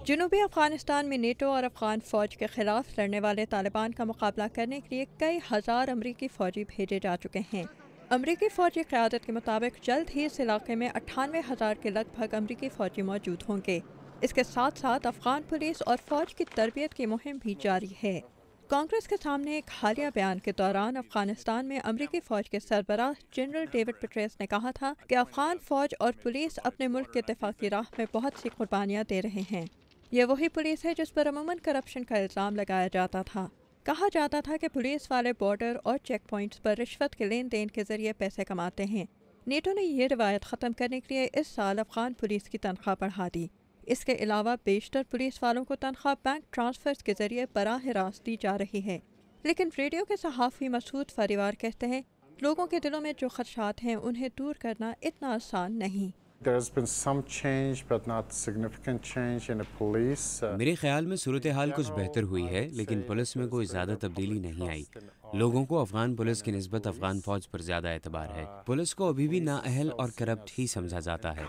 جنوبی افغانستان میں نیٹو اور افغان فوج کے خلاف لڑنے والے طالبان کا مقابلہ کرنے کے لیے کئی ہزار امریکی فوجی بھیجے جا چکے ہیں۔ امریکی فوجی قیادت کے مطابق جلد ہی اس علاقے میں 98,000 کے لگ بھگ امریکی فوجی موجود ہوں گے۔ اس کے ساتھ ساتھ افغان پولیس اور فوج کی تربیت کی مہم بھی جاری ہے۔ کانگریس کے سامنے ایک حالیہ بیان کے دوران افغانستان میں امریکی فوج کے سربراہ جنرل ڈیوڈ پیٹریس نے کہا تھا کہ افغان فوج اور پولیس اپنے ملک کے دفاع کی راہ میں بہت سی قربانیاں دے رہے ہیں۔ یہ وہی پولیس ہے جس پر عموماً کرپشن کا الزام لگایا جاتا تھا۔ کہا جاتا تھا کہ پولیس والے بارڈر اور چیک پوائنٹس پر رشوت کے لین دین کے ذریعے پیسے کماتے ہیں۔ نیٹو نے یہ روایت ختم کرنے کے لیے اس سال افغان پولیس کی تنخواہ بڑھا دی۔ اس کے علاوہ بیشتر پولیس والوں کو تنخواہ بینک ٹرانسفرز کے ذریعے براہ راست دی جا رہی ہے۔ لیکن ریڈیو کے صحافی مسعود فریوار کہتے ہیں لوگوں کے دلوں میں جو خدشات ہیں انہیں دور کرنا اتنا آسان نہیں۔ میرے خیال میں صورتحال کچھ بہتر ہوئی ہے، لیکن پولیس میں کوئی زیادہ تبدیلی نہیں آئی۔ لوگوں کو افغان پولیس کی نسبت افغان فوج پر زیادہ اعتبار ہے۔ پولیس کو ابھی بھی نااہل اور کرپٹ ہی سمجھا جاتا ہے۔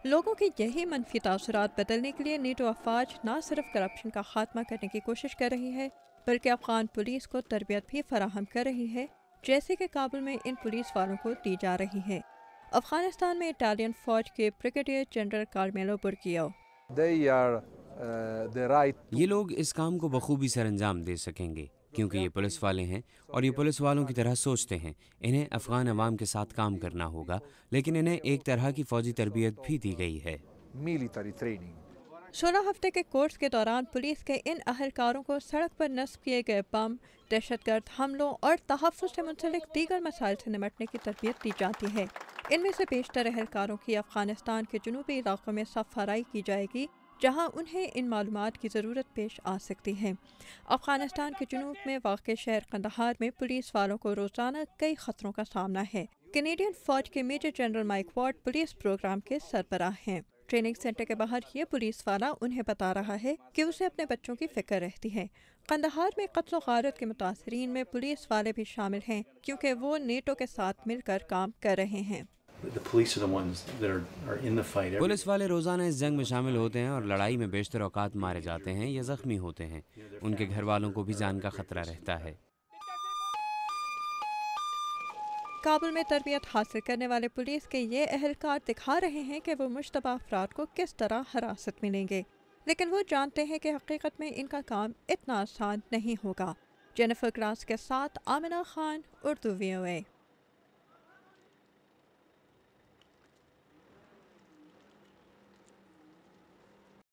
لوگوں کے یہی منفی تاثرات بدلنے کے لیے نیٹو افواج نہ صرف کرپشن کا خاتمہ کرنے کی کوشش کر رہی ہے بلکہ افغان پولیس کو تربیت بھی فراہم کر رہی ہے، جیسے کہ کابل میں ان پولیس والوں کو دی جا رہی ہے۔ افغانستان میں اٹالین فوج کے بریگیڈیئر جنرل کارمیلو بورگیو یہ لوگ اس کام کو بخوبی سر انجام دے سکیں گے کیونکہ یہ پولیس والے ہیں اور یہ پولیس والوں کی طرح سوچتے ہیں۔ انہیں افغان عوام کے ساتھ کام کرنا ہوگا، لیکن انہیں ایک طرح کی فوجی تربیت بھی دی گئی ہے۔ 16 ہفتے کے کورس کے دوران پولیس کے ان اہلکاروں کو سڑک پر نصب کیے گئے بم، دہشت گرد حملوں اور تحفظ سے منسلک دیگر مسائل سے نمٹنے کی تربیت دی جاتی ہے۔ ان میں سے بیشتر اہلکاروں کی افغانستان کے جنوبی علاقوں میں صف آرائی کی جائے گی جہاں انہیں ان معلومات کی ضرورت پیش آ سکتی ہے۔ افغانستان کے جنوب میں واقع شہر قندھار میں پولیس والوں کو روزانہ کئی خطروں کا سامنا ہے۔ کینیڈین فوج کے major general Mike Ward police programme کے سربراہ ہیں۔ ٹریننگ سینٹر کے باہر یہ پولیس والا انہیں بتا رہا ہے کہ اسے اپنے بچوں کی فکر رہتی ہے۔ قندھار میں قتل و غارت کے متاثرین میں پولیس والے بھی شامل ہیں کیونکہ وہ نیٹو کے ساتھ مل کر کام کر رہے ہیں۔ پولیس والے روزانہ اس جنگ میں شامل ہوتے ہیں اور لڑائی میں بیشتر اوقات مارے جاتے ہیں یا زخمی ہوتے ہیں۔ ان کے گھر والوں کو بھی جان کا خطرہ رہتا ہے۔ کابل میں تربیت حاصل کرنے والے پولیس کے یہ اہلکار دکھا رہے ہیں کہ وہ مشتبہ افراد کو کس طرح حراست میں لیں گے، لیکن وہ جانتے ہیں کہ حقیقت میں ان کا کام اتنا آسان نہیں ہوگا۔ جینیفر گراس کے ساتھ آمنہ خان، اردو VOA۔